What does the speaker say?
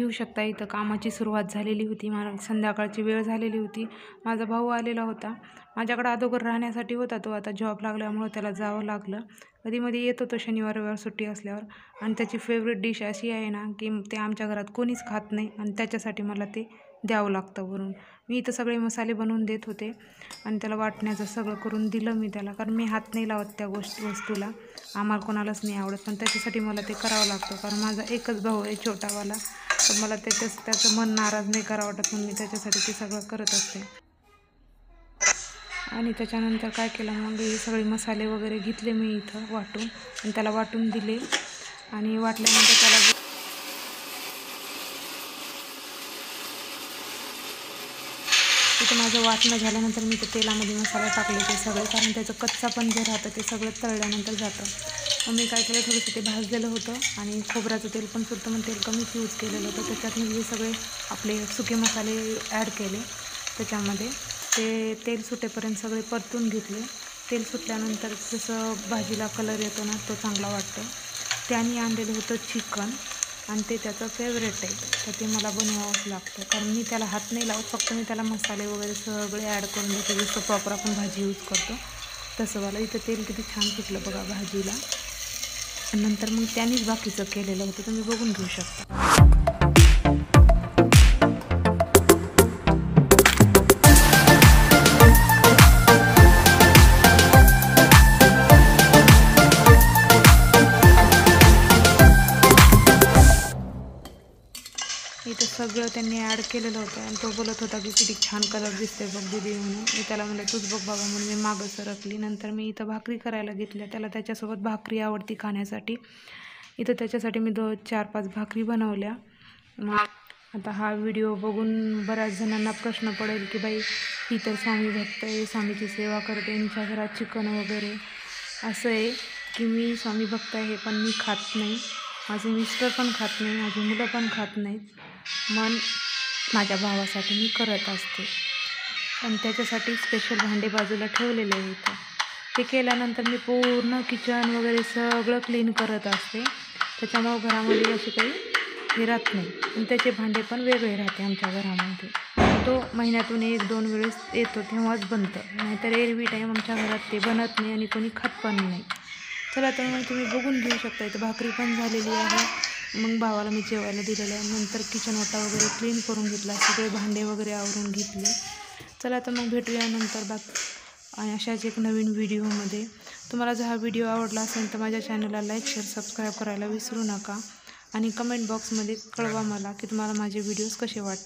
घेऊ शकता इथं कामाची सुरुवात झालेली होती. मला संध्याकाळची वेळ झालेली होती. माझा भाऊ आलेला होता. माझ्याकडे अगोदर राहण्यासाठी होता तो. आता जॉब लागल्यामुळं त्याला जावं लागलं. कधीमध्ये येतो तो शनिवार रविवार सुट्टी असल्यावर. आणि त्याची फेवरेट डिश अशी आहे ना की ते आमच्या घरात कोणीच खात नाही आणि त्याच्यासाठी मला ते द्यावं लागतं वरून. मी इथं सगळे मसाले बनवून देत होते आणि त्याला वाटण्याचं सगळं करून दिलं मी त्याला, कारण मी हात नाही लावत त्या वस्तूला. आम्हाला कोणालाच नाही आवडत, पण त्याच्यासाठी मला ते करावं लागतं. कारण माझा एकच भाऊ आहे छोटावाला, तर मला त्याचं मन नाराज नाही करावं वाटत, म्हणून मी त्याच्यासाठी ते सगळं करत असते. आणि त्याच्यानंतर काय केलं, मग हे सगळे मसाले वगैरे घेतले मी इथं वाटून आणि त्याला वाटून दिले. आणि वाटल्यानंतर त्याला इथं माझं वाटणं झाल्यानंतर मी ते तेलामध्ये मसाला टाकले ते सगळे, कारण त्याचं कच्चा पण जे राहतं ते सगळं तळल्यानंतर जातं. मग मी काय केलं, थोडंसं ते भाजलेलं होतं आणि खोबऱ्याचं तेल पण सुटतं, मग तेल कमीच यूज केलेलं होतं. त्याच्यात मी हे सगळे आपले सुके मसाले ॲड केले त्याच्यामध्ये. ते तेल सुटेपर्यंत सगळे परतून घेतले. तेल सुटल्यानंतर जसं भाजीला कलर येतो ना, तो चांगला वाटतो. त्याने आणलेलं होतं चिकन आणि ते त्याचं फेवरेट आहे, तर ते मला बनवावंच लागतं. कारण मी त्याला हात नाही लावत, फक्त मी त्याला मसाले वगैरे सगळे ॲड करून देते, जसं प्रॉपर आपण भाजी यूज करतो तसं वाला. इथं तेल किती छान सुटलं बघा भाजीला. नंतर मग त्यानेच बाकीचं केलेलं होतं, तुम्ही बघून घेऊ शकता. इथं सगळं त्यांनी ॲड केलेलं होतं आणि तो बोलत होता की किती छान कलर दिसते बघ दीदी म्हणून. मी त्याला म्हणलं तूच बघ बाबा म्हणून मी मागं सरकली. नंतर मी इथं भाकरी करायला घेतल्या. त्याला त्याच्यासोबत भाकरी आवडती खाण्यासाठी. इथं त्याच्यासाठी मी 4-5 भाकरी बनवल्या. मग आता हा व्हिडिओ बघून बऱ्याच जणांना प्रश्न पडेल की बाई ही तर स्वामी भक्त आहे, स्वामीची सेवा करते, यांच्या घरात चिकन वगैरे. असं आहे की मी स्वामी भक्त आहे, पण मी खात नाही. माझे मिस्टर पण खात नाही, माझी मुलं पण खात नाहीत. मन माझ्या भावासाठी मी करत असते आणि त्याच्यासाठी स्पेशल भांडे बाजूला ठेवलेले आहे इथं. ते केल्यानंतर मी पूर्ण किचन वगैरे सगळं क्लीन करत असते. त्याच्यामुळं घरामध्ये अशी काही हे राहत नाही आणि त्याचे भांडे पण वेगळे राहते आमच्या घरामध्ये. तो महिन्यातून 1-2 वेळेस येतो तेव्हाच बनतं, नाहीतर एरवी टाईम आमच्या घरात ते बनत नाही आणि कोणी खात पण नाही. चला तर मग तुम्ही बघून घेऊ शकता. इथं भाकरी पण झालेली आहे. मग भावाला मी जेवायला दिलेलं आहे. नंतर किचन ओटा वगैरे क्लीन करून घेतला, सगळे भांडे वगैरे आवरून घेतले. चला तर मग भेटूया नंतर आणि अशाच एक नवीन व्हिडिओमध्ये. तुम्हाला जर हा व्हिडिओ आवडला असेल तर माझ्या चॅनलला लाईक, शेअर, सबस्क्राईब करायला विसरू नका आणि कमेंट बॉक्समध्ये कळवा मला की तुम्हाला माझे व्हिडिओज कसे वाटतात.